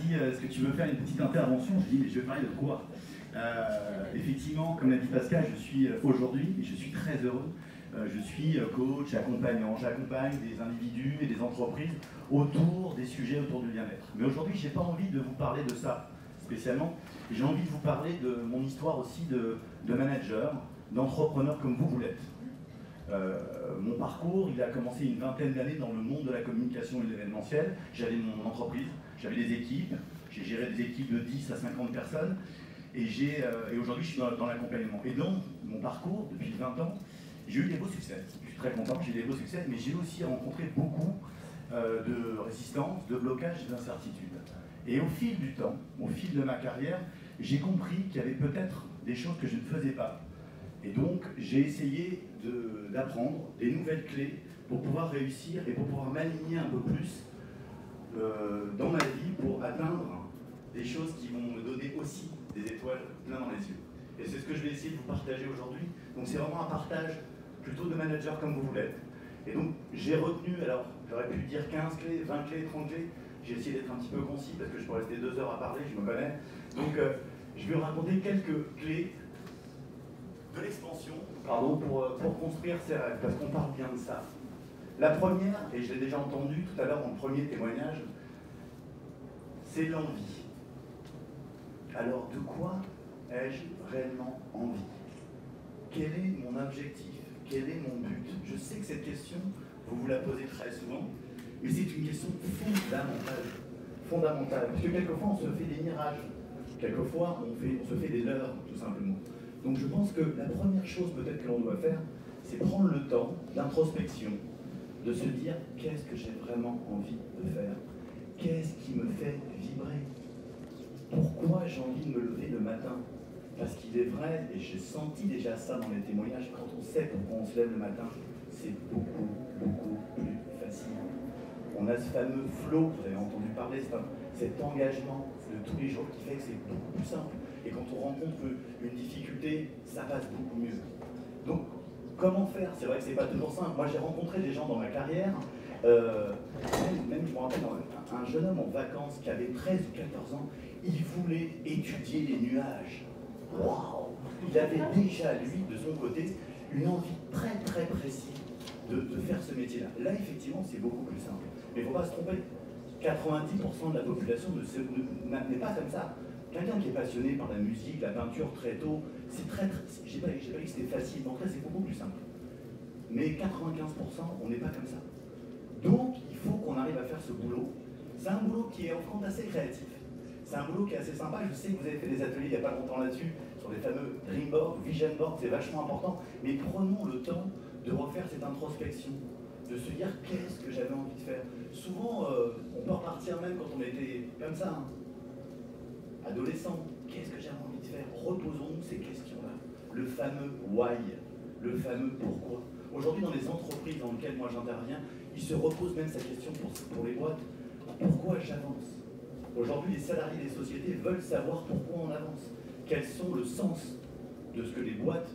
dit est-ce que tu veux faire une petite intervention? Je dis mais je vais parler de quoi? Effectivement, comme l'a dit Pascal, je suis aujourd'hui, et je suis très heureux, je suis coach, accompagnant, j'accompagne des individus et des entreprises autour des sujets autour du bien-être. Mais aujourd'hui, je n'ai pas envie de vous parler de ça spécialement, j'ai envie de vous parler de mon histoire aussi de manager, d'entrepreneur comme vous l'êtes. Mon parcours, il a commencé une vingtaine d'années dans le monde de la communication et de l'événementiel. J'avais mon entreprise, j'avais des équipes, j'ai géré des équipes de 10 à 50 personnes, et aujourd'hui je suis dans l'accompagnement. Et dans mon parcours, depuis 20 ans, j'ai eu des beaux succès. Je suis très content, j'ai eu des beaux succès, mais j'ai aussi rencontré beaucoup de résistance, de blocage et d'incertitude. Et au fil du temps, au fil de ma carrière, j'ai compris qu'il y avait peut-être des choses que je ne faisais pas. Et donc, j'ai essayé d'apprendre des nouvelles clés pour pouvoir réussir et pour pouvoir m'aligner un peu plus dans ma vie pour atteindre des choses qui vont me donner aussi des étoiles plein dans les yeux. Et c'est ce que je vais essayer de vous partager aujourd'hui. Donc c'est vraiment un partage plutôt de manager comme vous l'êtes. Et donc j'ai retenu, alors j'aurais pu dire 15 clés, 20 clés, 30 clés. J'ai essayé d'être un petit peu concis parce que je pourrais rester 2 heures à parler, je me connais. Donc je vais vous raconter quelques clés de l'expansion pour construire ses rêves, parce qu'on parle bien de ça. La première, et je l'ai déjà entendu tout à l'heure dans le premier témoignage, c'est l'envie. Alors de quoi ai-je réellement envie? Quel est mon objectif? Quel est mon but? Je sais que cette question, vous vous la posez très souvent, mais c'est une question fondamentale, parce que quelquefois on se fait des mirages, quelquefois on se fait des leurres, tout simplement. Donc je pense que la première chose peut-être que l'on doit faire, c'est prendre le temps d'introspection, de se dire qu'est-ce que j'ai vraiment envie de faire, qu'est-ce qui me fait vibrer, pourquoi j'ai envie de me lever le matin. Parce qu'il est vrai, et j'ai senti déjà ça dans les témoignages, quand on sait pourquoi on se lève le matin, c'est beaucoup, beaucoup plus facile. On a ce fameux flow, vous avez entendu parler, cet engagement de tous les jours qui fait que c'est beaucoup plus simple. Et quand on rencontre une difficulté, ça passe beaucoup mieux. Donc, comment faire? C'est vrai que c'est pas toujours simple. Moi, j'ai rencontré des gens dans ma carrière, même je me rappelle, un jeune homme en vacances qui avait 13 ou 14 ans, il voulait étudier les nuages. Waouh! Il avait déjà, lui, de son côté, une envie très très précise de faire ce métier-là. Là, effectivement, c'est beaucoup plus simple. Mais il ne faut pas se tromper. 90% de la population n'est pas comme ça. Quelqu'un qui est passionné par la musique, la peinture très tôt, c'est très, j'ai pas dit que c'était facile d'entrer, c'est beaucoup plus simple. Mais 95%, on n'est pas comme ça. Donc, il faut qu'on arrive à faire ce boulot. C'est un boulot qui est en France assez créatif. C'est un boulot qui est assez sympa. Je sais que vous avez fait des ateliers il n'y a pas longtemps là-dessus, sur les fameux Dream Board, Vision Board, c'est vachement important. Mais prenons le temps de refaire cette introspection, de se dire qu'est-ce que j'avais envie de faire. Souvent, on peut repartir même quand on était comme ça, hein. Adolescent, qu'est-ce que j'avais envie de faire? Reposons-nous ces questions-là. Le fameux why, le fameux pourquoi. Aujourd'hui, dans les entreprises dans lesquelles moi j'interviens, ils se reposent même cette question pour les boîtes. Pourquoi j'avance? Aujourd'hui, les salariés des sociétés veulent savoir pourquoi on avance. Quels sont le sens de ce que les boîtes,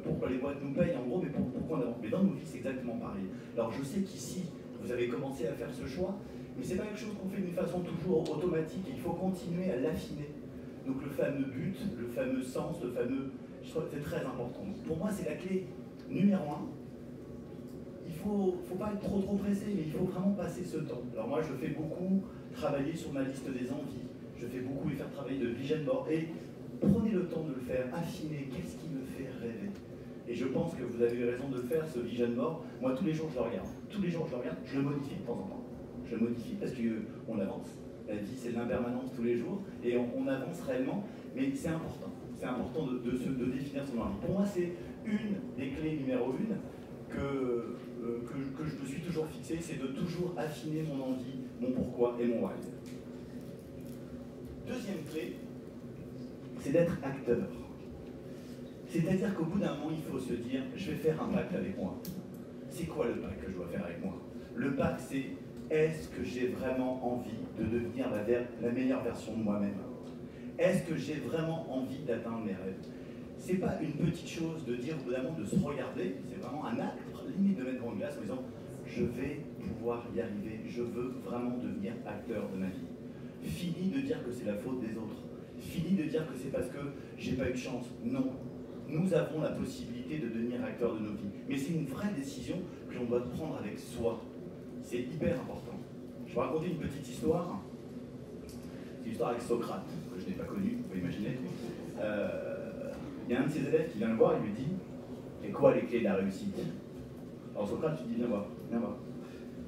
pourquoi les boîtes nous payent en gros, mais pourquoi on avance. Mais dans nos vies, c'est exactement pareil. Alors je sais qu'ici, vous avez commencé à faire ce choix, mais ce n'est pas quelque chose qu'on fait d'une façon toujours automatique. Il faut continuer à l'affiner. Donc le fameux but, le fameux sens, le fameux... Je crois que c'est très important. Pour moi, c'est la clé numéro 1. Il ne faut pas être trop pressé, mais il faut vraiment passer ce temps. Alors moi, je fais beaucoup travailler sur ma liste des envies. Je fais beaucoup les faire travailler de vision board. Et prenez le temps de le faire, affinez. Qu'est-ce qui me fait rêver? Et je pense que vous avez eu raison de le faire, ce vision board. Moi, tous les jours, je le regarde. Tous les jours, je le regarde. Je le modifie de temps en temps. Je le modifie parce qu'on avance. La vie, c'est de l'impermanence tous les jours. Et on avance réellement. Mais c'est important. C'est important de définir son envie. Pour moi, c'est une des clés numéro 1 que je me suis toujours fixé, c'est de toujours affiner mon envie, mon pourquoi et mon why. Deuxième clé, c'est d'être acteur. C'est-à-dire qu'au bout d'un moment, il faut se dire, je vais faire un pacte avec moi. C'est quoi le pacte que je dois faire avec moi? Le pacte, c'est, est-ce que j'ai vraiment envie de devenir la meilleure version de moi-même? Est-ce que j'ai vraiment envie d'atteindre mes rêves? C'est pas une petite chose de dire au bout d'un moment de se regarder, c'est vraiment un acte, limite de mettre devant une glace en disant je vais pouvoir y arriver, je veux vraiment devenir acteur de ma vie. Fini de dire que c'est la faute des autres. Fini de dire que c'est parce que j'ai pas eu de chance. Non. Nous avons la possibilité de devenir acteurs de nos vies. Mais c'est une vraie décision que l'on doit prendre avec soi. C'est hyper important. Je vais raconter une petite histoire. C'est une histoire avec Socrate, que je n'ai pas connue, vous pouvez imaginer. Il y a un de ses élèves qui vient le voir et lui dit « C'est quoi les clés de la réussite ?» Alors Socrate lui dit « Viens voir, viens voir. »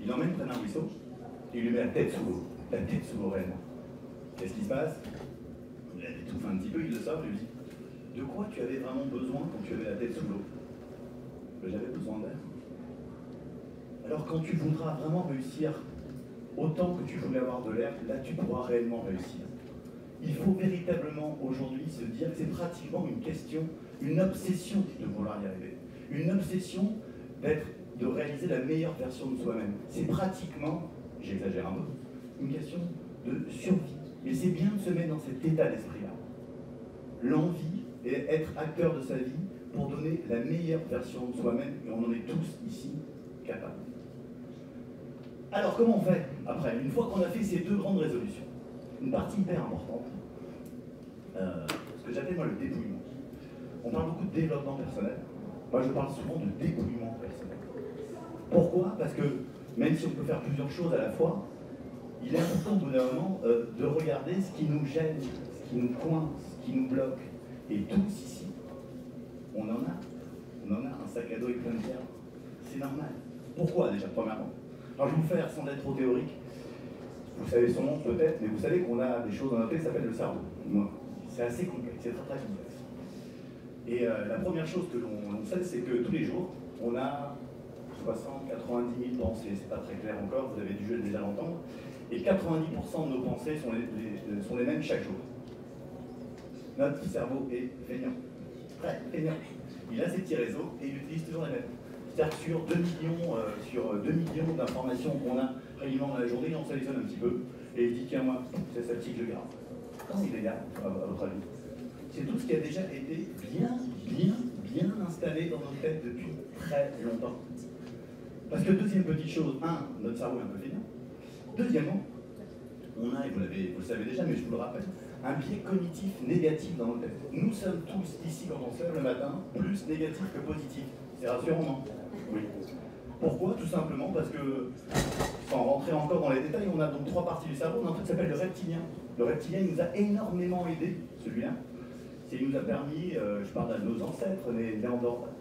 Il l'emmène près d'un ruisseau et il lui met la tête sous l'eau. La tête sous l'eau réellement. Qu'est-ce qui se passe? Il étouffe un petit peu, il le sort, il lui dit « De quoi tu avais vraiment besoin quand tu avais la tête sous l'eau ?» Ben, j'avais besoin d'air. Alors quand tu voudras vraiment réussir autant que tu voulais avoir de l'air, là tu pourras réellement réussir. Il faut véritablement aujourd'hui se dire que c'est pratiquement une question, une obsession de vouloir y arriver. Une obsession de réaliser la meilleure version de soi-même. C'est pratiquement, j'exagère un peu, une question de survie. Mais c'est bien de se mettre dans cet état d'esprit-là. L'envie et être acteur de sa vie pour donner la meilleure version de soi-même, et on en est tous ici capables. Alors comment on fait après, une fois qu'on a fait ces deux grandes résolutions? Une partie hyper importante, ce que j'appelle moi le dépouillement. On parle beaucoup de développement personnel. Moi je parle souvent de dépouillement personnel. Pourquoi? Parce que même si on peut faire plusieurs choses à la fois, il est important au bout d'un moment de regarder ce qui nous gêne, ce qui nous coince, ce qui nous bloque. Et tous ici, on en a un sac à dos avec plein de pierres. C'est normal. Pourquoi déjà, premièrement? Alors je vais vous faire, sans être trop théorique, vous savez son nom peut-être, mais vous savez qu'on a des choses dans notre tête qui s'appellent le cerveau. C'est assez complexe, c'est très très complexe. Et la première chose que l'on sait, c'est que tous les jours, on a 60, 90 000 pensées, c'est pas très clair encore, vous avez dû déjà l'entendre, et 90% de nos pensées sont les mêmes chaque jour. Notre cerveau est feignant, très feignant. Il a ses petits réseaux et il utilise toujours les mêmes. C'est-à-dire que sur 2 millions d'informations qu'on a régulièrement dans la journée, on sélectionne un petit peu et il dit tiens moi, c'est celle-ci que je garde. Quand il est là, à votre avis? C'est tout ce qui a déjà été bien installé dans nos têtes depuis très longtemps. Parce que deuxième petite chose, notre cerveau est un peu feignant. Deuxièmement, on a, et vous le savez déjà, mais je vous le rappelle, un biais cognitif négatif dans nos têtes. Nous sommes tous ici, quand on se lève le matin, plus négatifs que positifs. C'est rassurant, non? Oui. Pourquoi? Tout simplement parce que, sans rentrer encore dans les détails, on a donc 3 parties du cerveau, mais en fait, ça s'appelle le reptilien. Le reptilien, il nous a énormément aidé, celui-là. Il nous a permis, je parle de nos ancêtres, les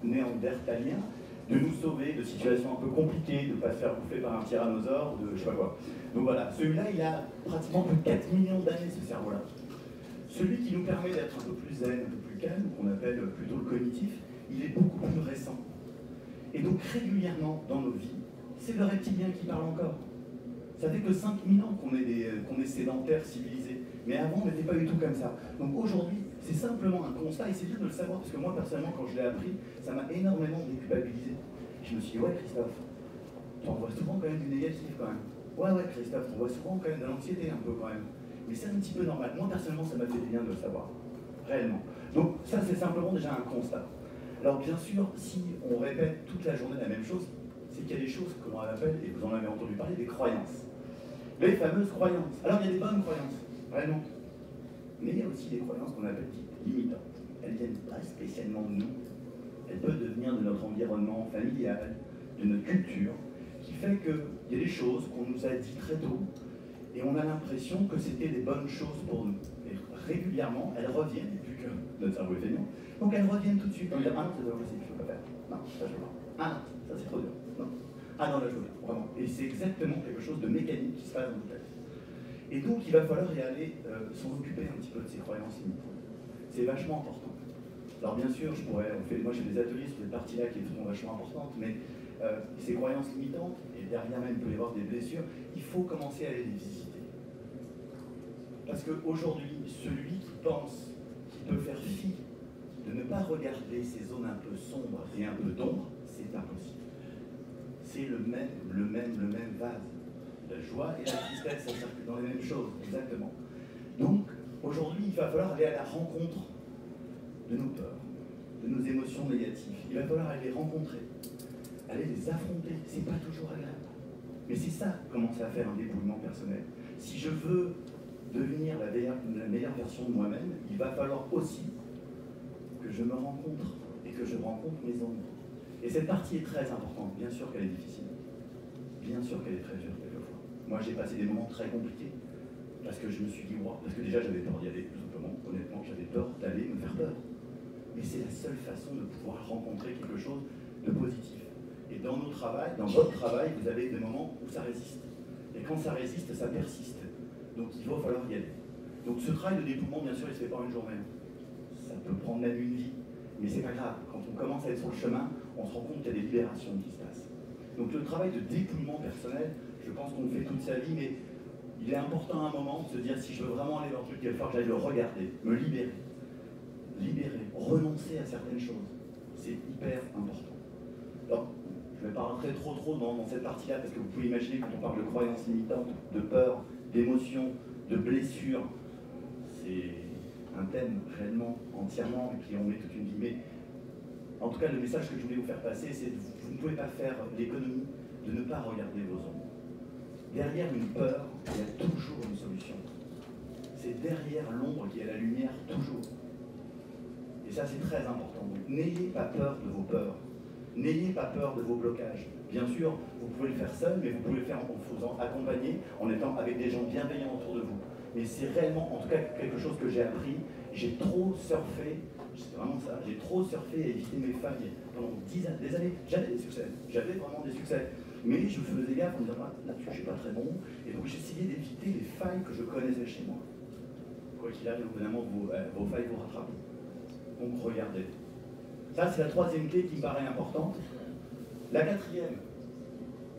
néandertaliens, de nous sauver de situations un peu compliquées, de ne pas se faire bouffer par un tyrannosaure, de je sais pas quoi. Donc voilà, celui-là, il a pratiquement plus de 4 millions d'années, ce cerveau-là. Celui qui nous permet d'être un peu plus zen, un peu plus calme, qu'on appelle plutôt le cognitif, il est beaucoup plus récent. Et donc régulièrement dans nos vies, c'est le reptilien qui parle encore. Ça fait que 5000 ans qu'on est sédentaires, civilisés. Mais avant, on n'était pas du tout comme ça. Donc aujourd'hui, c'est simplement un constat, et c'est bien de le savoir, parce que moi, personnellement, quand je l'ai appris, ça m'a énormément déculpabilisé. Je me suis dit, ouais, Christophe, tu en vois souvent quand même du négatif, quand même. Ouais, Christophe, tu en vois souvent quand même de l'anxiété, un peu, quand même. Mais c'est un petit peu normal. Moi, personnellement, ça m'a fait du bien de le savoir. Réellement. Donc, ça, c'est simplement déjà un constat. Alors, bien sûr, si on répète toute la journée la même chose, c'est qu'il y a des choses qu'on appelle, et vous en avez entendu parler, des croyances. Les fameuses croyances. Alors, il y a des bonnes croyances, vraiment. Mais il y a aussi des croyances qu'on appelle dites limitantes. Elles ne viennent pas spécialement de nous. Elles peuvent devenir de notre environnement familial, de notre culture, qui fait qu'il y a des choses qu'on nous a dit très tôt, et on a l'impression que c'était des bonnes choses pour nous. Et régulièrement, elles reviennent, vu que notre cerveau est feignant, donc elles reviennent tout de suite. On dit, ah non, c'est pas possible, je ne peux pas faire. Non, ça je peux pas. Ah non, ça c'est trop dur. Non. Ah non, là je veux pas, vraiment. Et c'est exactement quelque chose de mécanique qui se passe dans notre tête. Et donc il va falloir y aller, s'en occuper un petit peu de ces croyances limitantes. C'est vachement important. Alors bien sûr, moi j'ai des ateliers sur des parties-là qui sont vachement importantes, mais ces croyances limitantes, et derrière même il peut y avoir des blessures, il faut commencer à les visiter. Parce qu'aujourd'hui, celui qui pense qu'il peut faire fi de ne pas regarder ces zones un peu sombres et un peu d'ombre, c'est impossible. C'est le même vase. La joie et la tristesse, ça circule dans les mêmes choses, exactement. Donc, aujourd'hui, il va falloir aller à la rencontre de nos peurs, de nos émotions négatives. Il va falloir aller les rencontrer, aller les affronter. C'est pas toujours agréable. Mais c'est ça, commencer à faire un dépouillement personnel. Si je veux devenir la meilleure version de moi-même, il va falloir aussi que je me rencontre et que je rencontre mes ombres. Et cette partie est très importante. Bien sûr qu'elle est difficile. Bien sûr qu'elle est très dure quelquefois. Moi, j'ai passé des moments très compliqués parce que je me suis dit, wow, parce que déjà j'avais peur d'y aller, tout simplement. Honnêtement, j'avais peur d'aller me faire peur. Mais c'est la seule façon de pouvoir rencontrer quelque chose de positif. Et dans nos travails, dans votre travail, vous avez des moments où ça résiste. Et quand ça résiste, ça persiste. Donc il va falloir y aller. Donc ce travail de dépouillement, bien sûr, il ne se fait pas en une journée. Ça peut prendre même une vie. Mais c'est pas grave. Quand on commence à être sur le chemin, on se rend compte qu'il y a des libérations qui se passent. Donc le travail de dépouillement personnel, je pense qu'on le fait toute sa vie, mais il est important à un moment de se dire, si je veux vraiment aller dans le truc, il va falloir que j'aille le regarder, me libérer. Libérer, renoncer à certaines choses. C'est hyper important. Alors, je ne vais pas rentrer trop dans cette partie-là, parce que vous pouvez imaginer, quand on parle de croyances limitantes, de peur, d'émotions, de blessures, c'est un thème réellement, entièrement, qui en met toute une vie. Mais en tout cas, le message que je voulais vous faire passer, c'est que vous ne pouvez pas faire l'économie de ne pas regarder vos ombres. Derrière une peur, il y a toujours une solution. C'est derrière l'ombre qu'il y a la lumière, toujours. Et ça, c'est très important. Donc, n'ayez pas peur de vos peurs. N'ayez pas peur de vos blocages. Bien sûr, vous pouvez le faire seul, mais vous pouvez le faire en vous faisant accompagner, en étant avec des gens bienveillants autour de vous. Mais c'est réellement, en tout cas, quelque chose que j'ai appris. J'ai trop surfé, c'est vraiment ça, j'ai trop surfé et évité mes failles pendant des années. J'avais des succès, j'avais vraiment des succès. Mais je faisais gaffe en me disant, là-dessus, je suis pas très bon. Et donc, j'essayais d'éviter les failles que je connaissais chez moi. Quoi qu'il arrive, évidemment, vos failles vous rattrapent. Donc, regardez. Ça, c'est la troisième clé qui me paraît importante. La quatrième,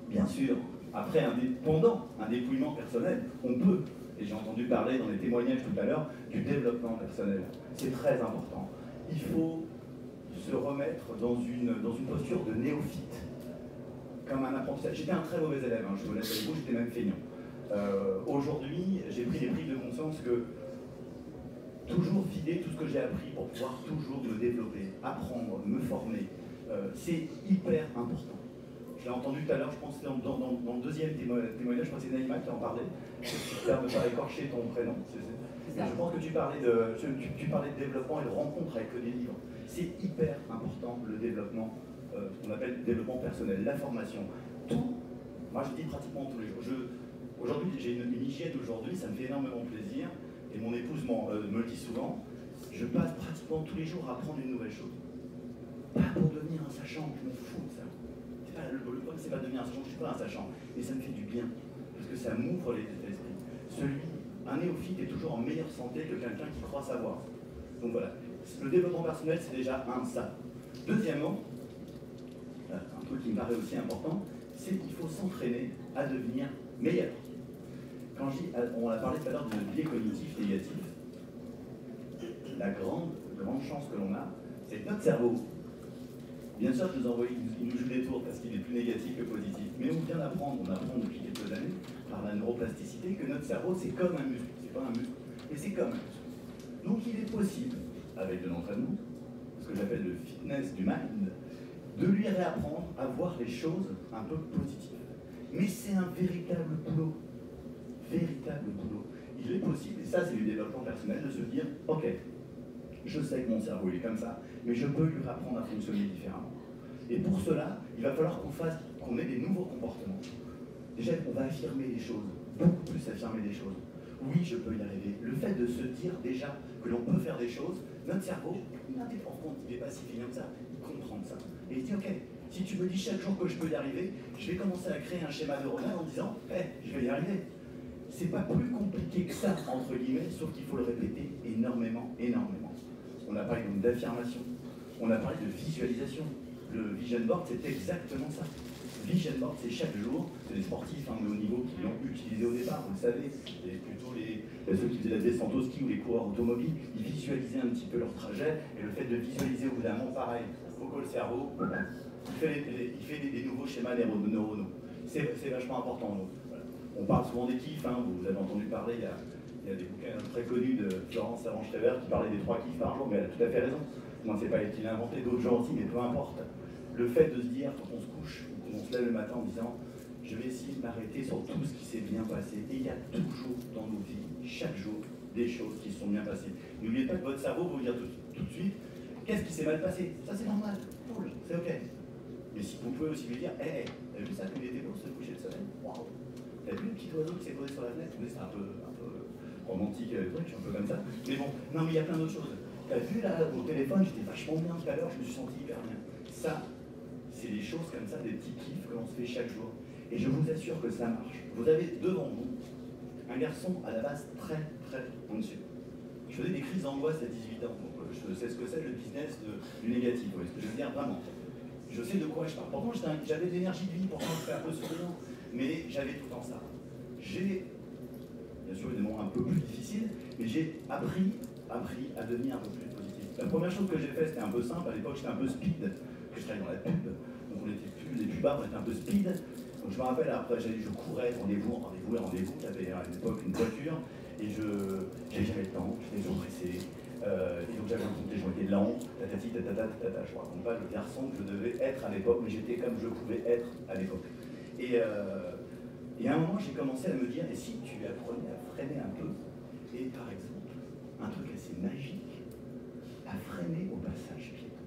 bien sûr, après pendant un dépouillement personnel, on peut, et j'ai entendu parler dans les témoignages tout à l'heure, du développement personnel. C'est très important. Il faut se remettre dans une posture de néophyte, comme un apprentissage. J'étais un très mauvais élève, hein, je vous laisse avec vous, j'étais même feignant. Aujourd'hui, j'ai pris des prises de conscience que toujours vider tout ce que j'ai appris pour pouvoir toujours me développer, apprendre, me former, c'est hyper important. Je l'ai entendu tout à l'heure, je pense que c'était dans le deuxième témoignage, je crois que c'est Naïma qui en parlait. J'espère ne pas écorcher ton prénom. Je pense que tu parlais de développement et de rencontre avec des livres. C'est hyper important le développement, ce qu'on appelle le développement personnel, la formation. Tout, moi je dis pratiquement tous les jours. Aujourd'hui, j'ai une hygiène aujourd'hui, ça me fait énormément plaisir. Et mon épouse me le dit souvent, je passe pratiquement tous les jours à apprendre une nouvelle chose. Pas pour devenir un sachant, je m'en fous de ça. Le problème, c'est pas devenir un sachant, je ne suis pas un sachant. Mais ça me fait du bien, parce que ça m'ouvre les esprits. Un néophyte est toujours en meilleure santé que quelqu'un qui croit savoir. Donc voilà, le développement personnel, c'est déjà ça. Deuxièmement, un truc qui me paraît aussi important, c'est qu'il faut s'entraîner à devenir meilleur. Quand on a parlé tout à l'heure de biais cognitif négatif, la grande chance que l'on a, c'est que notre cerveau, bien sûr, il nous joue des tours parce qu'il est plus négatif que positif, mais on vient d'apprendre, on apprend depuis quelques années, par la neuroplasticité, que notre cerveau, c'est comme un muscle. C'est pas un muscle, mais c'est comme un muscle. Donc il est possible, avec de l'entraînement, ce que j'appelle le fitness du mind, de lui réapprendre à voir les choses un peu positives. Mais c'est un véritable boulot. Véritable boulot. Il est possible, et ça c'est du développement personnel, de se dire, ok, je sais que mon cerveau il est comme ça, mais je peux lui apprendre à fonctionner différemment. Et pour cela, il va falloir qu'on ait des nouveaux comportements. Déjà, on va affirmer les choses, beaucoup plus affirmer des choses. Oui, je peux y arriver. Le fait de se dire déjà que l'on peut faire des choses, notre cerveau, il n'est pas compte, il n'est pas si filant que ça, il comprend ça. Et il dit, ok, si tu me dis chaque jour que je peux y arriver, je vais commencer à créer un schéma neuronal en disant, je vais y arriver. C'est pas plus compliqué que ça, entre guillemets, sauf qu'il faut le répéter énormément, énormément. On a parlé donc d'affirmation, on a parlé de visualisation. Le vision board, c'est exactement ça. Vision board, c'est chaque jour, c'est les sportifs de haut niveau qui l'ont utilisé au départ, vous le savez, et plutôt ceux qui faisaient la descente au ski ou les coureurs automobiles, ils visualisaient un petit peu leur trajet, et le fait de visualiser au bout d'un moment, pareil, faut que le cerveau, il fait des nouveaux schémas neuronaux. C'est vachement important. Donc, voilà. On parle souvent des kiffs, vous avez entendu parler, il y a des bouquins très connus de Florence Servan-Schreiber qui parlait des 3 kiffs par jour, mais elle a tout à fait raison. Moi, c'est pas elle qui l'a inventé, d'autres gens aussi, mais peu importe. Le fait de se dire, quand on se couche, ou qu'on se lève le matin en disant « je vais essayer de m'arrêter sur tout ce qui s'est bien passé. Et il y a toujours dans nos vies, chaque jour, des choses qui se sont bien passées. N'oubliez pas que votre cerveau va vous dire tout de suite, qu'est-ce qui s'est mal passé? Ça c'est normal, cool, c'est ok. Mais si vous pouvez aussi lui dire, hé, t'as vu ça comme il était beau ce coucher de soleil? Waouh! T'as vu le petit oiseau qui s'est posé sur la fenêtre? Oui, c'est un peu romantique, je suis un peu comme ça. Mais bon, non, mais il y a plein d'autres choses. T'as vu là, au téléphone, j'étais vachement bien tout à l'heure, je me suis senti hyper bien. Ça, c'est des choses comme ça, des petits kiffs que l'on se fait chaque jour. Et je vous assure que ça marche. Vous avez devant vous un garçon à la base très, très anxieux. Je faisais des crises d'angoisse à 18 ans, donc je sais ce que c'est le business du négatif, vous voyez ce que je veux dire, vraiment. Je sais de quoi je parle. Pourtant, j'avais de l'énergie de vie, pourtant j'étais un peu souriant, mais j'avais tout le temps ça. J'ai, bien sûr, des moments un peu plus difficiles, mais j'ai appris à devenir un peu plus positif. La première chose que j'ai fait, c'était un peu simple. À l'époque, j'étais un peu speed, parce que je travaillais dans la pub, donc on était plus les pubs, on était un peu speed. Donc je me rappelle, après, je courais rendez-vous en rendez-vous, j'avais à l'époque une voiture, et j'avais jamais le temps, j'étais toujours pressé. Et donc j'avais l'impression que les gens étaient lents, tatati, tatata, tatata. Je ne raconte pas le garçon que je devais être à l'époque, mais j'étais comme je pouvais être à l'époque. Et à un moment, j'ai commencé à me dire, et si tu apprenais à freiner un peu, et par exemple, un truc assez magique, à freiner au passage piéton.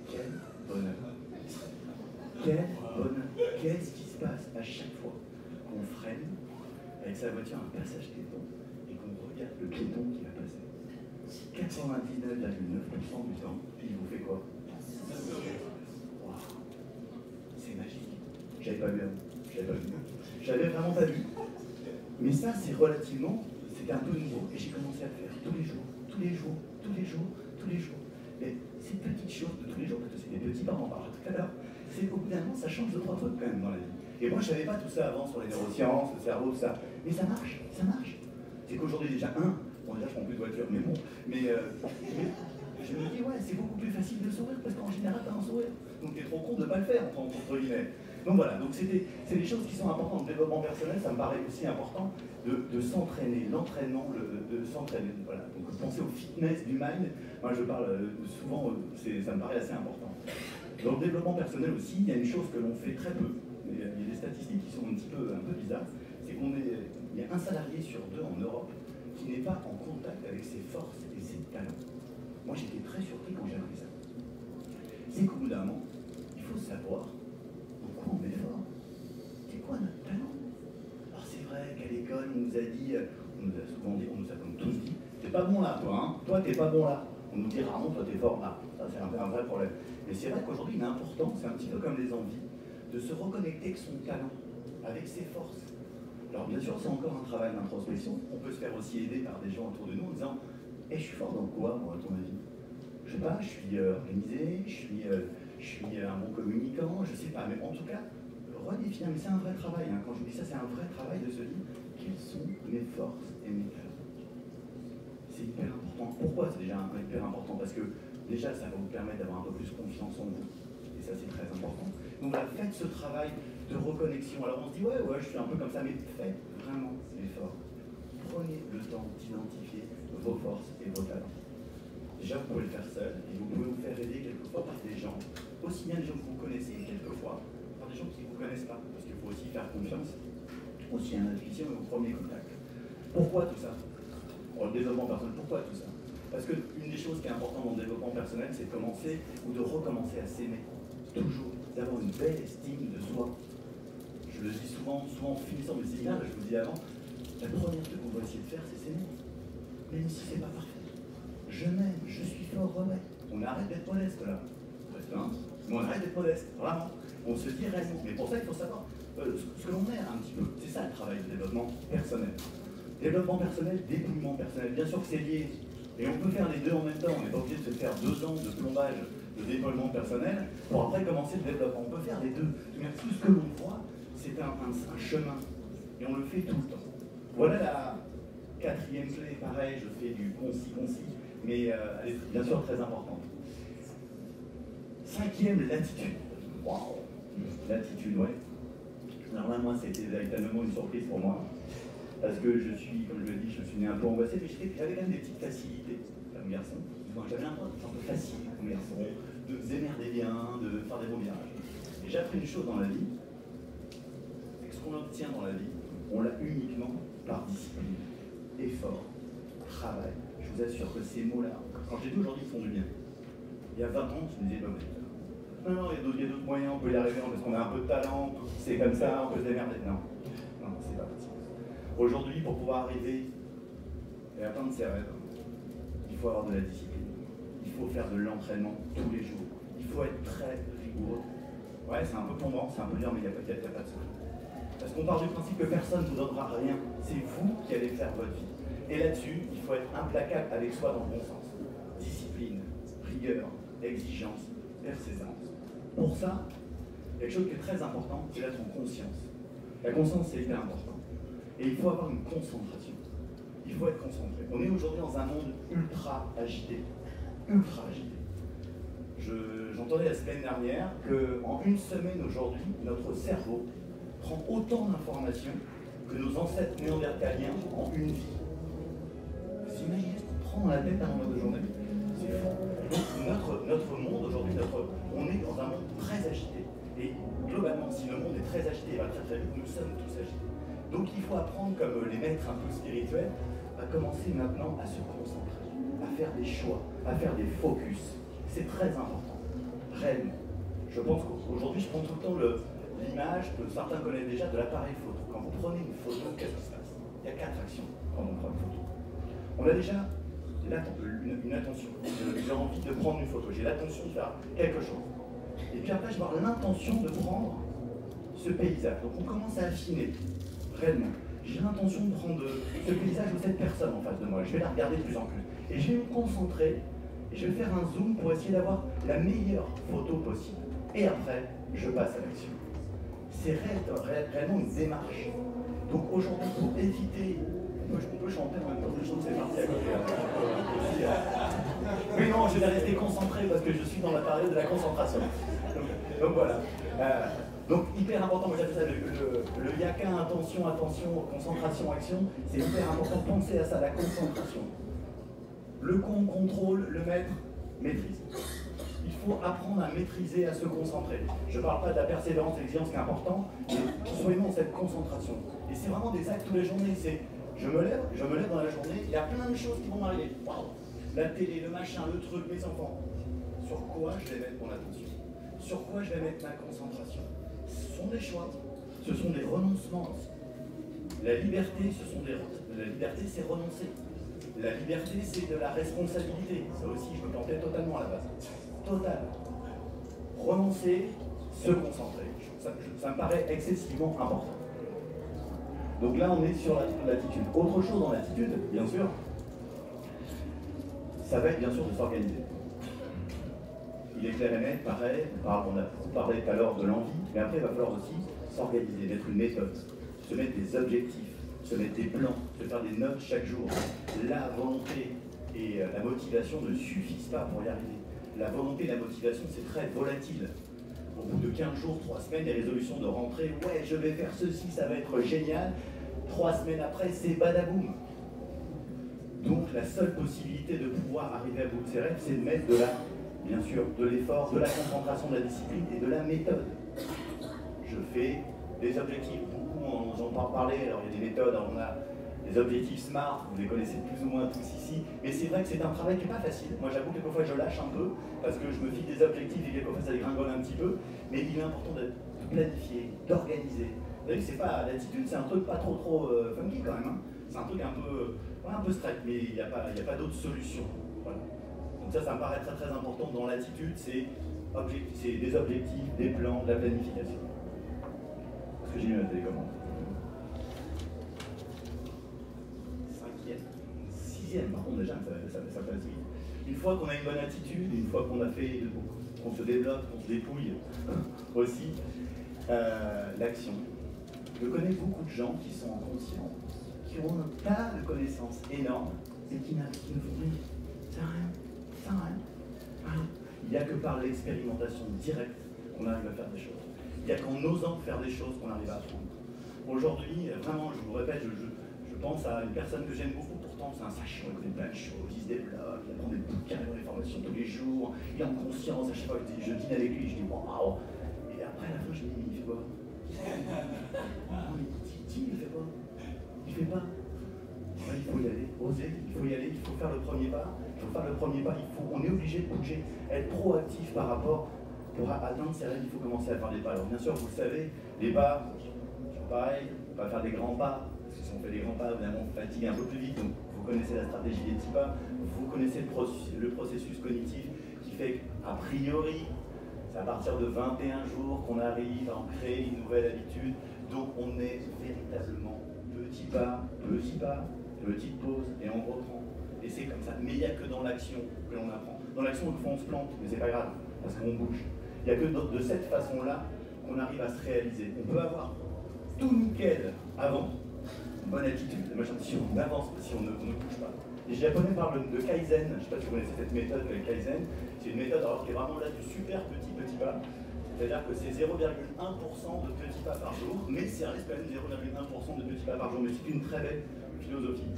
Quel bonheur! Quel bonheur! Qu'est-ce qui se passe à chaque fois qu'on freine avec sa voiture un passage piéton et qu'on regarde le piéton qui va passer? 99,9% du temps, il vous fait quoi? Wow. C'est magique. J'avais pas vu avant. J'avais vraiment pas vu. Mais ça, c'est relativement, c'était un peu nouveau. Et j'ai commencé à le faire tous les jours. Et ces petites choses de tous les jours, parce que c'est des petits parents, on parlera tout à l'heure, c'est qu'au bout d'un moment, ça change de trois trucs quand même dans la vie. Et moi, je savais pas tout ça avant sur les neurosciences, le cerveau, tout ça. Mais ça marche. C'est qu'aujourd'hui, déjà, bon, déjà, je prends plus de voiture, mais bon. Mais je me dis, ouais, c'est beaucoup plus facile de sourire parce qu'en général, t'as un sourire. Donc, t'es trop con de pas le faire, entre guillemets. Donc voilà, donc c'est des choses qui sont importantes. Le développement personnel, ça me paraît aussi important de s'entraîner, l'entraînement, de s'entraîner. Voilà. Donc, penser au fitness du mind. Moi, je parle souvent, ça me paraît assez important. Dans le développement personnel aussi, il y a une chose que l'on fait très peu. Il y a des statistiques qui sont un peu bizarres. C'est qu'il y a un salarié sur deux en Europe qui n'est pas en contact avec ses forces et ses talents. Moi, j'étais très surpris quand j'ai appris ça. C'est qu'au bout d'un moment, il faut savoir en quoi on est fort. C'est quoi notre talent? Alors, c'est vrai qu'à l'école, on nous a dit, on nous a souvent dit, on nous a comme tous dit, t'es pas bon là, toi, hein? Toi, t'es pas bon là. On nous dit rarement, toi, t'es fort là. Ça, c'est un vrai problème. Mais c'est vrai qu'aujourd'hui, il est important, c'est un petit peu comme les envies, de se reconnecter avec son talent, avec ses forces. Alors bien sûr, c'est encore un travail d'introspection. On peut se faire aussi aider par des gens autour de nous en disant « je suis fort dans quoi, moi, à ton avis? Je sais pas, je suis organisé, je suis un bon communicant, je sais pas. Mais en tout cas, redéfinir, mais c'est un vrai travail. Hein. Quand je vous dis ça, c'est un vrai travail de se dire quelles sont mes forces et mes talents. C'est hyper important. Pourquoi c'est déjà hyper important? Parce que déjà, ça va vous permettre d'avoir un peu plus confiance en vous. Et ça, c'est très important. Donc là, faites ce travail de reconnexion. Alors on se dit, ouais, je suis un peu comme ça, mais faites vraiment l'effort. Prenez le temps d'identifier vos forces et vos talents. Déjà, vous pouvez le faire seul, et vous pouvez vous faire aider quelquefois par des gens, aussi bien des gens que vous connaissez, quelquefois par des gens qui ne vous connaissent pas, parce qu'il faut aussi faire confiance, aussi à l'intuition et au premier contact. Pourquoi tout ça? Pour le développement personnel, pourquoi tout ça? Parce qu'une des choses qui est importante dans le développement personnel, c'est de commencer ou de recommencer à s'aimer. Toujours, d'avoir une belle estime de soi. Je le dis souvent en finissant mes séminaires, je vous le dis avant, la première chose qu'on doit essayer de faire, c'est s'aimer. Même si c'est pas parfait. Je m'aime, je suis fort, remets. On arrête d'être modeste là. Reste un, mais on arrête d'être modeste, vraiment. On se dit réellement. Mais pour ça, il faut savoir ce que l'on est un petit peu. C'est ça le travail du développement personnel. Développement personnel, dépouillement personnel. Bien sûr que c'est lié. Et on peut faire les deux en même temps. On n'est pas obligé de se faire 2 ans de plombage de déploiement personnel pour après commencer le développement. On peut faire les deux. Mais tout ce que l'on voit, c'est un chemin. Et on le fait tout le temps. Voilà la 4e clé. Pareil, je fais du concis, mais elle est bien sûr très importante. 5e, l'attitude. Waouh! L'attitude, ouais. Alors là, moi, c'était véritablement une surprise pour moi. Parce que je suis, comme je le dis, je suis né un peu angoissé, mais j'avais quand même des petites facilités comme garçon. J'avais un peu facile comme garçon, de me démerder bien, de faire des bons virages. Et j'ai appris une chose dans la vie, qu'on obtient dans la vie, on l'a uniquement par discipline, effort, travail. Je vous assure que ces mots-là, quand j'ai dit aujourd'hui, ils font du bien. Il y a 20 ans, je me disais, non, il y a d'autres moyens, on peut y arriver, parce qu'on a un peu de talent, c'est comme ça, on peut se démerder. Non, c'est pas possible. Aujourd'hui, pour pouvoir arriver et atteindre ses rêves, il faut avoir de la discipline. Il faut faire de l'entraînement tous les jours. Il faut être très rigoureux. Ouais, c'est un peu plombant, c'est un peu dur, mais il n'y a pas de secret. Parce qu'on part du principe que personne ne vous donnera rien. C'est vous qui allez faire votre vie. Et là-dessus, il faut être implacable avec soi dans le bon sens. Discipline, rigueur, exigence, persévérance. Pour ça, quelque chose qui est très important, c'est d'être en conscience. La conscience, c'est hyper important. Et il faut avoir une concentration. Il faut être concentré. On est aujourd'hui dans un monde ultra agité. Ultra agité. J'entendais la semaine dernière qu'en une semaine aujourd'hui, notre cerveau prend autant d'informations que nos ancêtres néandertaliens en une vie. Vous imaginez ce qu'on prend dans la tête à un moment de journée? C'est fou. Donc notre monde aujourd'hui, on est dans un monde très agité. Et globalement, si le monde est très agité et va très très vite, nous sommes tous agités. Donc il faut apprendre, comme les maîtres un peu spirituels, à commencer maintenant à se concentrer, à faire des choix, à faire des focus. C'est très important, réellement. Je pense qu'aujourd'hui, je prends tout le temps l'image que certains connaissent déjà de l'appareil photo. Quand vous prenez une photo, qu'est-ce qui se passe? Il y a 4 actions quand on prend une photo. On a déjà une attention. J'ai envie de prendre une photo, j'ai l'attention de faire quelque chose. Et puis après, je vais avoir l'intention de prendre ce paysage. Donc on commence à affiner, réellement. J'ai l'intention de prendre ce paysage ou cette personne en face de moi. Je vais la regarder de plus en plus. Et je vais me concentrer. Et je vais faire un zoom pour essayer d'avoir la meilleure photo possible. Et après, je passe à l'action. C'est réellement une démarche. Donc aujourd'hui, pour éviter... On peut chanter en même temps, je chante, c'est parti à côté. Mais non, je vais rester concentré parce que je suis dans la période de la concentration. Donc voilà. Donc hyper important, moi j'appelle ça le yaka, attention, concentration, action. C'est hyper important, pensez à ça, la concentration. Le contrôle, le maître, maîtrise. Il faut apprendre à maîtriser, à se concentrer. Je ne parle pas de la persévérance et l'exigence qui est important, mais soyons dans cette concentration. Et c'est vraiment des actes tous les journées. C'est je me lève dans la journée, il y a plein de choses qui vont m'arriver. Wow. La télé, le machin, le truc, mes enfants. Sur quoi je vais mettre mon attention? Sur quoi je vais mettre ma concentration? Ce sont des choix, ce sont des renoncements aussi. La liberté, c'est renoncer. La liberté, c'est de la responsabilité. Ça aussi, je me plantais totalement à la base. Total. Renoncer, se concentrer. Ça me paraît excessivement important. Donc là, on est sur l'attitude. Autre chose dans l'attitude, bien sûr, ça va être bien sûr de s'organiser. Il est clair et net, pareil, on a parlé tout à l'heure de l'envie, mais après, il va falloir aussi s'organiser, mettre une méthode, se mettre des objectifs, se mettre des plans, se faire des notes chaque jour. La volonté et la motivation ne suffisent pas pour y arriver. La volonté et la motivation, c'est très volatile. Au bout de 15 jours, 3 semaines, les résolutions de rentrée, ouais, je vais faire ceci, ça va être génial. 3 semaines après, c'est badaboum. Donc la seule possibilité de pouvoir arriver à bout de ses rêves, c'est de mettre bien sûr, de l'effort, de la concentration, de la discipline et de la méthode. Je fais des objectifs, beaucoup j'entends parler, alors il y a des méthodes, alors on a des objectifs SMART, vous les connaissez plus ou moins tous ici, mais c'est vrai que c'est un travail qui n'est pas facile. Moi j'avoue que quelquefois je lâche un peu, parce que je me fixe des objectifs et quelquefois ça dégringole un petit peu, mais il est important de planifier, d'organiser. Vous voyez que c'est pas, l'attitude c'est un truc pas trop funky quand même, hein. C'est un truc un peu strict, mais il n'y a pas d'autre solution. Voilà. Donc ça me paraît très très important dans l'attitude, c'est des objectifs, des plans, de la planification. Parce que j'ai mis ma télécommande. 5e, 6e, par contre déjà, ça passe vite. Une fois qu'on a une bonne attitude, une fois qu'on se développe, qu'on se dépouille aussi, l'action. Je connais beaucoup de gens qui sont inconscients, qui ont un tas de connaissances énormes et qui ne font rien. C'est rien. Il n'y a que par l'expérimentation directe qu'on arrive à faire des choses. Il n'y a qu'en osant faire des choses qu'on arrive à apprendre. Aujourd'hui, vraiment, je vous répète, je pense à une personne que j'aime beaucoup, pourtant c'est un sachant, il connaît plein de choses, il se développe, il apprend des bouquins, des formations tous les jours, il est en conscience, à chaque fois que je dîne avec lui, je dis waouh. Et après, à la fin, je me dis, mais il fait quoi? Non, mais il ne fait pas. Il fait pas. Ouais, il faut y aller, oser, il faut y aller, il faut faire le premier pas. Il faut faire le premier pas, on est obligé de bouger, être proactif par rapport, pour atteindre ses rêves, il faut commencer à faire des pas. Alors bien sûr, vous le savez, les pas, pareil, on va faire des grands pas, parce que si on fait des grands pas, évidemment, on fatigue un peu plus vite, donc vous connaissez la stratégie des petits pas, vous connaissez le processus cognitif qui fait qu'a priori, c'est à partir de 21 jours qu'on arrive à en créer une nouvelle habitude, donc on est véritablement petit pas, petite pause, et on reprend. Et c'est comme ça. Mais il n'y a que dans l'action que l'on apprend. Dans l'action, des fois, on se plante, mais c'est pas grave, parce qu'on bouge. Il n'y a que de cette façon-là qu'on arrive à se réaliser. On peut avoir tout nickel avant, une bonne attitude, si on avance, si on ne bouge pas. Les Japonais parlent de Kaizen, je ne sais pas si vous connaissez cette méthode, le Kaizen. C'est une méthode alors, qui est vraiment là du super petit pas. C'est-à-dire que c'est 0,1% de petits pas par jour, mais ça reste quand même 0,1% de petits pas par jour. Mais c'est une très belle philosophie.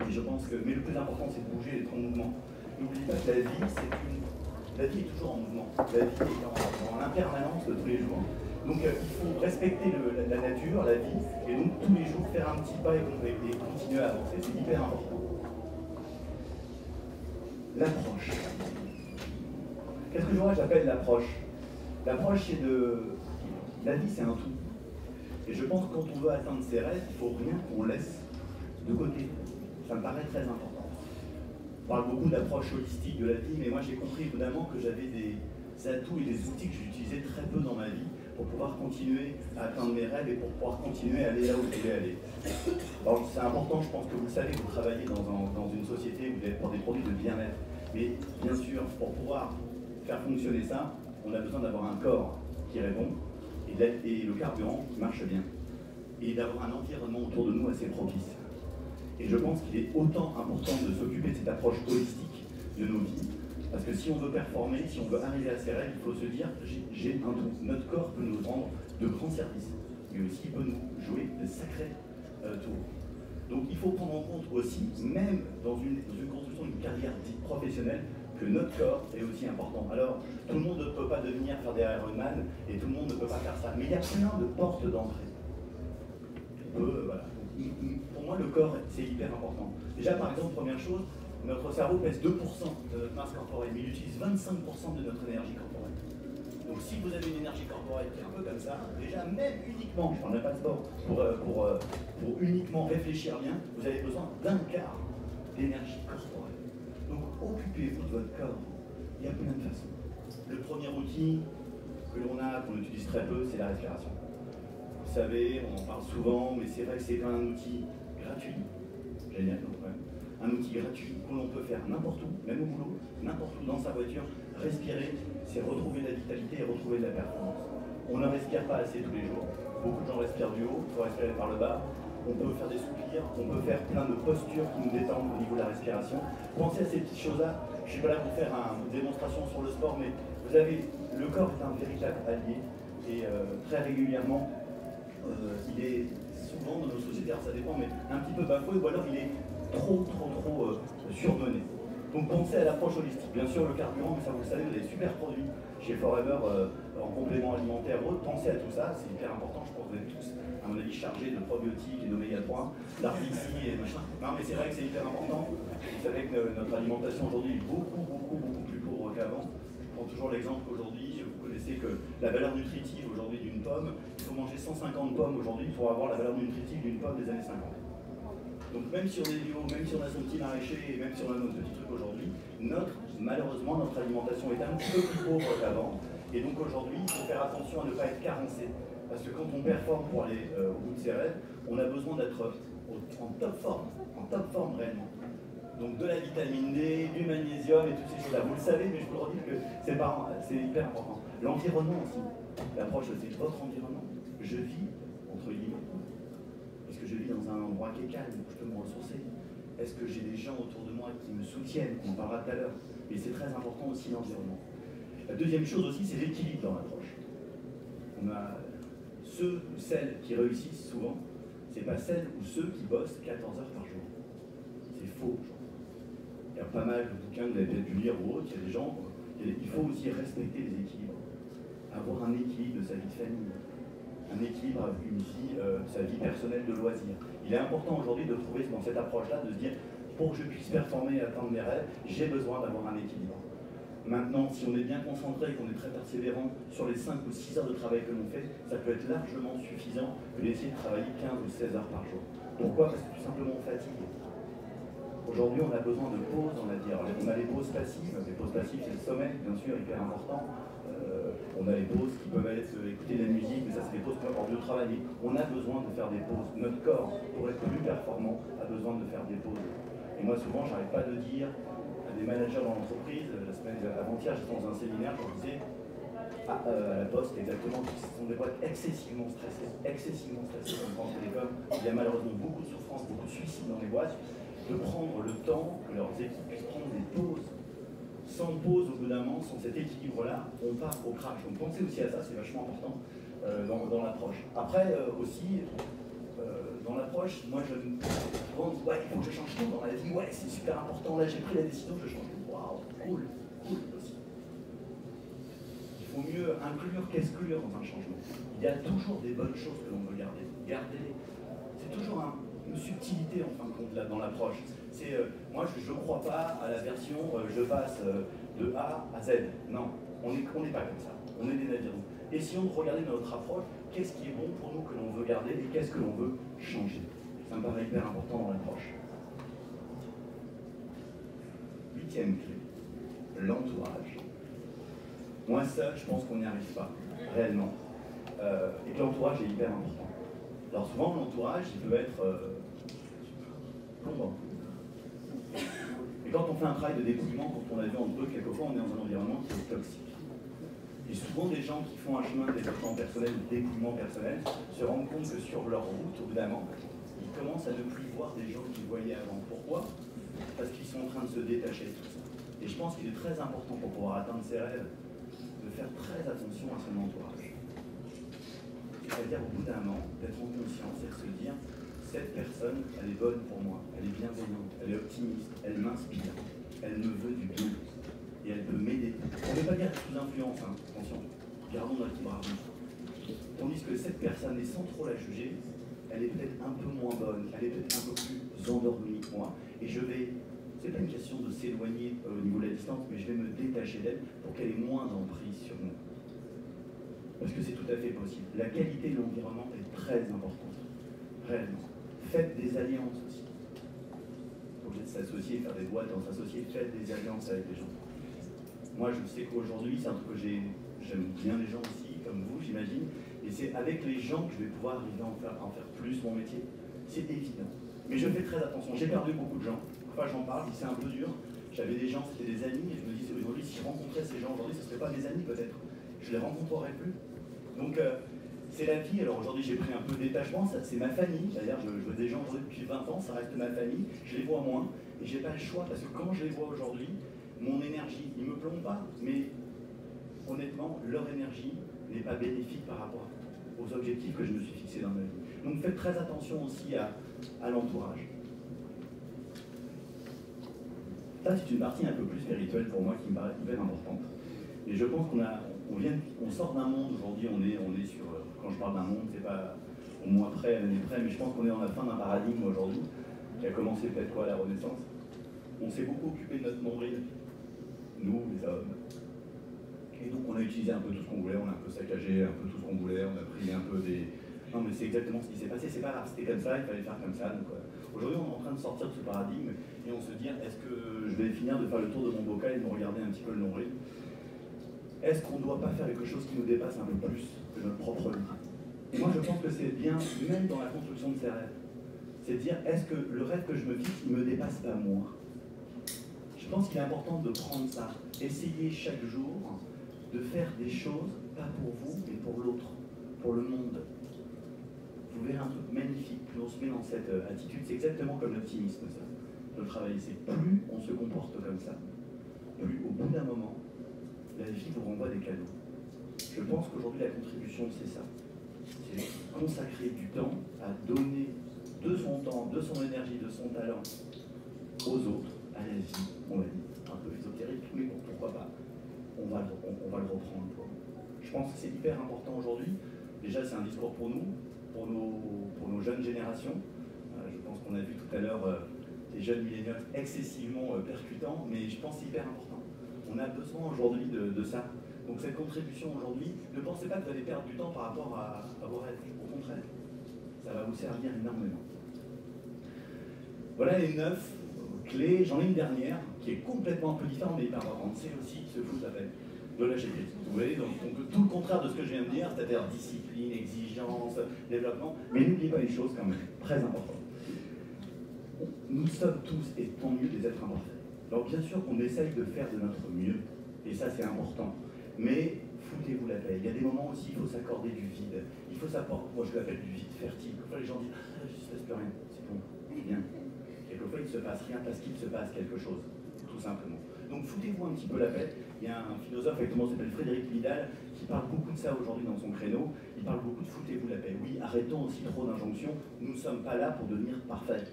Et je pense que, mais le plus important, c'est de bouger, d'être en mouvement. N'oubliez pas que la vie est toujours en mouvement. La vie est en impermanence de tous les jours. Donc il faut respecter la nature, la vie, et donc tous les jours faire un petit pas et continuer à avancer. C'est hyper important. L'approche. Qu'est-ce que j'appelle l'approche? L'approche, c'est la vie, c'est un tout. Et je pense que quand on veut atteindre ses rêves, il ne faut rien qu'on laisse de côté. Ça me paraît très important. On parle beaucoup d'approche holistique de la vie, mais moi j'ai compris évidemment que j'avais des atouts et des outils que j'utilisais très peu dans ma vie pour pouvoir continuer à atteindre mes rêves et pour pouvoir continuer à aller là où je voulais aller. Alors c'est important, je pense que vous le savez, vous travaillez dans une société où vous êtes pour des produits de bien-être. Mais bien sûr, pour pouvoir faire fonctionner ça, on a besoin d'avoir un corps qui répond et le carburant qui marche bien. Et d'avoir un environnement autour de nous assez propice. Et je pense qu'il est autant important de s'occuper de cette approche holistique de nos vies, parce que si on veut performer, si on veut arriver à ses rêves, il faut se dire, j'ai un tout. Notre corps peut nous rendre de grands services, mais aussi il peut nous jouer de sacrés tours. Donc il faut prendre en compte aussi, même dans une construction d'une carrière dite professionnelle, que notre corps est aussi important. Alors, tout le monde ne peut pas devenir faire des Ironman, et tout le monde ne peut pas faire ça, mais il y a plein de portes d'entrée. Voilà. Pour moi, le corps, c'est hyper important. Déjà, par exemple, première chose, notre cerveau pèse 2% de notre masse corporelle, mais il utilise 25% de notre énergie corporelle. Donc si vous avez une énergie corporelle qui est un peu comme ça, déjà, même uniquement, je ne parlerai pas de sport, pour uniquement réfléchir bien, vous avez besoin d'un quart d'énergie corporelle. Donc occupez-vous de votre corps. Il y a plein de façons. Le premier outil que l'on a, qu'on utilise très peu, c'est la respiration. Vous savez, on en parle souvent, mais c'est vrai que c'est un outil gratuit. Génial, donc, ouais. Un outil gratuit que l'on peut faire n'importe où, même au boulot, n'importe où dans sa voiture. Respirer, c'est retrouver de la vitalité et retrouver de la performance. On ne respire pas assez tous les jours. Beaucoup de gens respirent du haut, il faut respirer par le bas. On peut faire des soupirs, on peut faire plein de postures qui nous détendent au niveau de la respiration. Pensez à ces petites choses-là. Je ne suis pas là pour faire une démonstration sur le sport, mais vous avez, le corps est un véritable allié et très régulièrement, il est souvent dans nos sociétés, alors ça dépend, mais un petit peu bafoué, ou alors il est trop surmené. Donc pensez à l'approche holistique. Bien sûr, le carburant, mais ça vous le savez, vous avez des super produits chez Forever en complément alimentaire. Pensez à tout ça, c'est hyper important. Je pense que vous êtes tous, à mon avis, chargés de probiotiques et d'oméga 3, d'artici et machin. Non, mais c'est vrai que c'est hyper important. Vous savez que notre alimentation aujourd'hui est beaucoup plus pauvre qu'avant. Je prends toujours l'exemple qu'aujourd'hui, vous connaissez que la valeur nutritive aujourd'hui d'une pomme, il faut manger 150 pommes aujourd'hui pour avoir la valeur nutritive d'une pomme des années 50. Donc même si on est bio, même si on a son petit maraîcher, et même si on a nos petits trucs aujourd'hui, malheureusement, notre alimentation est un petit peu plus pauvre qu'avant. Et donc aujourd'hui, il faut faire attention à ne pas être carencé. Parce que quand on performe pour aller au bout de ses rêves, on a besoin d'être en top forme réellement. Donc de la vitamine D, du magnésium et toutes ces choses-là. Vous le savez, mais je vous le redis que c'est hyper important. L'environnement aussi. L'approche, c'est votre environnement. Je vis, entre guillemets, est-ce que je vis dans un endroit qui est calme, où je peux me ressourcer? Est-ce que j'ai des gens autour de moi qui me soutiennent? On en parlera tout à l'heure. Mais c'est très important aussi l'environnement. La deuxième chose aussi, c'est l'équilibre dans l'approche. On a ceux ou celles qui réussissent souvent, c'est pas celles ou ceux qui bossent 14 heures par jour. C'est faux. Il y a pas mal de bouquins que vous avez peut-être pu lire ou autres, il y a des gens, il faut aussi respecter les équilibres. Avoir un équilibre de sa vie de famille, un équilibre avec sa vie personnelle de loisirs. Il est important aujourd'hui de trouver dans cette approche-là, de se dire, pour que je puisse performer et atteindre mes rêves, j'ai besoin d'avoir un équilibre. Maintenant, si on est bien concentré, qu'on est très persévérant sur les 5 ou 6 heures de travail que l'on fait, ça peut être largement suffisant que d'essayer de travailler 15 ou 16 heures par jour. Pourquoi? Parce que tout simplement on fatigue. Aujourd'hui, on a besoin de pauses, on va dire. On a les pauses passives. Les pauses passives, c'est le sommeil, bien sûr, hyper important. On a les pauses qui peuvent être écouter de la musique, mais ça, c'est des pauses hors de travail. Mais on a besoin de faire des pauses. Notre corps, pour être plus performant, a besoin de faire des pauses. Et moi, souvent, j'arrête pas de dire à des managers dans l'entreprise, la semaine avant-hier, j'étais dans un séminaire, je leur disais, à la Poste, exactement, ce sont des boîtes excessivement stressées comme Grand Télécom. Il y a malheureusement beaucoup de souffrance, beaucoup de suicides dans les boîtes. De prendre le temps que leurs équipes puissent prendre des pauses. Sans pause, au bout d'un moment, sans cet équilibre-là, on part au crash. Donc pensez aussi à ça, c'est vachement important dans l'approche. Après, aussi, dans l'approche, moi je souvent dis, ouais, il faut que je change tout dans ma vie, ouais, c'est super important, là j'ai pris la décision, je change tout. Waouh, cool aussi. Il faut mieux inclure qu'exclure dans un changement. Il y a toujours des bonnes choses que l'on veut garder. Gardez-les. C'est toujours une subtilité en fin de compte là dans l'approche. C'est moi je ne crois pas à la version je passe de A à Z. Non, on n'est pas comme ça. On est des navires. Essayons de regarder dans notre approche qu'est-ce qui est bon pour nous que l'on veut garder et qu'est-ce que l'on veut changer. Ça me paraît hyper important dans l'approche. 8e clé, l'entourage. Moi seul, je pense qu'on n'y arrive pas réellement. Et que l'entourage est hyper important. Alors souvent, l'entourage, il peut être plombant. Et quand on fait un travail de dépouillement, quand on a vu en eux, quelquefois, on est dans un environnement qui est toxique. Et souvent, des gens qui font un chemin de développement personnel, de dépouillement personnel, se rendent compte que sur leur route, au bout d'un moment, ils commencent à ne plus voir des gens qu'ils voyaient avant. Pourquoi? Parce qu'ils sont en train de se détacher de tout ça. Et je pense qu'il est très important pour pouvoir atteindre ses rêves, de faire très attention à son entourage. C'est-à-dire au bout d'un moment, d'être en conscience et de se dire, cette personne, elle est bonne pour moi, elle est bienveillante, elle est optimiste, elle m'inspire, elle me veut du bien, et elle peut m'aider. On ne veut pas dire sous influence, hein, attention, gardons notre libre arbitre. Tandis que cette personne, et sans trop la juger, elle est peut-être un peu moins bonne, elle est peut-être un peu plus endormie que moi, et je vais, c'est pas une question de s'éloigner au niveau de la distance, mais je vais me détacher d'elle pour qu'elle ait moins d'emprise sur moi. Parce que c'est tout à fait possible. La qualité de l'environnement est très importante, réellement. Faites des alliances aussi. Au lieu de s'associer, faire des boîtes en s'associer, faites des alliances avec les gens. Moi, je sais qu'aujourd'hui, c'est un truc que j'aime bien les gens aussi, comme vous, j'imagine, et c'est avec les gens que je vais pouvoir arriver à en faire plus mon métier. C'est évident. Mais je fais très attention. J'ai perdu beaucoup de gens. Enfin, j'en parle, c'est un peu dur. J'avais des gens, c'était des amis, et je me dis, aujourd'hui, si je rencontrais ces gens aujourd'hui, ce ne seraient pas mes amis peut-être. Je les rencontrerai plus. Donc, c'est la vie. Alors aujourd'hui, j'ai pris un peu de détachement. C'est ma famille. D'ailleurs, je vois des gens aujourd'hui depuis 20 ans, ça reste ma famille. Je les vois moins. Et j'ai pas le choix parce que quand je les vois aujourd'hui, mon énergie, ils me plombe pas. Mais honnêtement, leur énergie n'est pas bénéfique par rapport aux objectifs que je me suis fixés dans ma vie. Donc, faites très attention aussi à l'entourage. Ça, c'est une partie un peu plus spirituelle pour moi qui me paraît hyper importante. Et je pense on sort d'un monde aujourd'hui, on est sur, quand je parle d'un monde, c'est pas au mois près, à l'année près, mais je pense qu'on est dans la fin d'un paradigme aujourd'hui, qui a commencé peut-être quoi, la Renaissance. On s'est beaucoup occupé de notre nombril, nous, les hommes. Et donc on a utilisé un peu tout ce qu'on voulait, on a un peu saccagé un peu tout ce qu'on voulait, on a pris un peu des... Non mais c'est exactement ce qui s'est passé, c'est pas grave, c'était comme ça, il fallait faire comme ça. Donc aujourd'hui on est en train de sortir de ce paradigme et on se dit, est-ce que je vais finir de faire le tour de mon bocal et de me regarder un petit peu le nombril? Est-ce qu'on ne doit pas faire quelque chose qui nous dépasse un peu plus que notre propre vie? Et moi, je pense que c'est bien, même dans la construction de ces rêves, c'est de dire, est-ce que le rêve que je me fixe, il ne me dépasse pas moi? Je pense qu'il est important de prendre ça. Essayez chaque jour de faire des choses, pas pour vous, mais pour l'autre, pour le monde. Vous verrez un truc magnifique, plus on se met dans cette attitude, c'est exactement comme l'optimisme, ça. Le travail, c'est plus on se comporte comme ça, plus au bout d'un moment, la vie vous renvoie des cadeaux. Je pense qu'aujourd'hui, la contribution, c'est ça. C'est consacrer du temps à donner de son temps, de son énergie, de son talent aux autres, à la vie, on va dire, un peu ésotérique, mais bon, pourquoi pas, on va le reprendre. Je pense que c'est hyper important aujourd'hui. Déjà, c'est un discours pour nous, pour nos jeunes générations. Je pense qu'on a vu tout à l'heure des jeunes milléniaux excessivement percutants, mais je pense que c'est hyper important. On a besoin aujourd'hui de ça. Donc cette contribution aujourd'hui, ne pensez pas que vous allez perdre du temps par rapport à vos rêves. Au contraire, ça va vous servir énormément. Voilà les 9 clés. J'en ai une dernière qui est complètement un peu différente, mais hyper importante. C'est aussi se foutre la peine de lâcher prise. Vous voyez, donc tout le contraire de ce que je viens de dire, c'est-à-dire discipline, exigence, développement. Mais n'oubliez pas une chose quand même, très importante. Nous sommes tous, et tant mieux, des êtres imparfaits. Alors bien sûr qu'on essaye de faire de notre mieux, et ça c'est important. Mais foutez-vous la paix. Il y a des moments aussi, il faut s'accorder du vide. Il faut s'apporter, moi je l'appelle du vide fertile. Parfois les gens disent, ah, il ne se passe plus rien. C'est bon, c'est bien. Quelquefois il ne se passe rien parce qu'il se passe quelque chose, tout simplement. Donc foutez-vous un petit peu la paix. Il y a un philosophe qui s'appelle Frédéric Vidal qui parle beaucoup de ça aujourd'hui dans son créneau. Il parle beaucoup de foutez-vous la paix. Oui, arrêtons aussi trop d'injonctions. Nous ne sommes pas là pour devenir parfaits.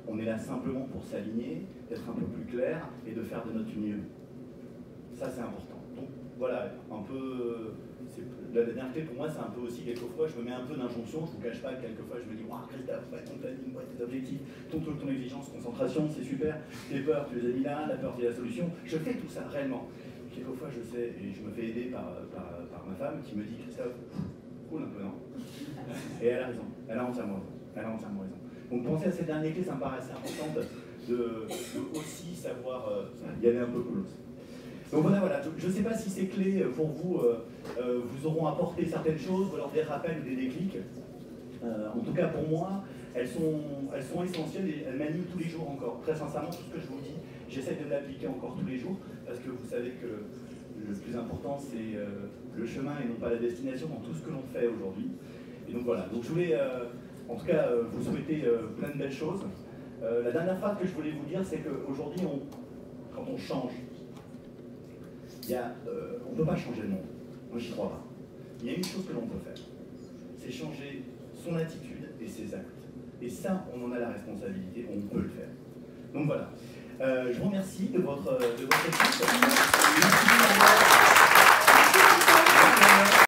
On est là simplement pour s'aligner, d'être un peu plus clair et de faire de notre mieux. Ça c'est important. Donc voilà, un peu, la dernière clé pour moi c'est un peu aussi quelquefois je me mets un peu d'injonction, je ne vous cache pas, quelquefois je me dis waouh Christophe, ton planning, tes objectifs, ton exigence, concentration, c'est super, tes peurs tu les as mis là, la peur c'est la solution, je fais tout ça réellement. Quelquefois je sais, et je me fais aider par ma femme qui me dit Christophe, cool un peu non? Et elle a raison, elle a entièrement raison. Donc pensez à cette dernière clé, ça me paraît assez important de aussi savoir y aller un peu cool. Donc voilà, je ne sais pas si ces clés pour vous vous auront apporté certaines choses, ou alors des rappels ou des déclics. En tout cas pour moi, elles sont essentielles et elles m'animent tous les jours encore. Très sincèrement, tout ce que je vous dis, j'essaie de l'appliquer encore tous les jours, parce que vous savez que le plus important c'est le chemin et non pas la destination dans tout ce que l'on fait aujourd'hui. Et donc voilà, donc je voulais en tout cas vous souhaiter plein de belles choses. La dernière phrase que je voulais vous dire, c'est qu'aujourd'hui, quand on change, on ne peut pas changer le monde. Moi, j'y crois pas. Il y a une chose que l'on peut faire, c'est changer son attitude et ses actes. Et ça, on en a la responsabilité, on peut le faire. Donc voilà. Je vous remercie de votre écoute. Merci.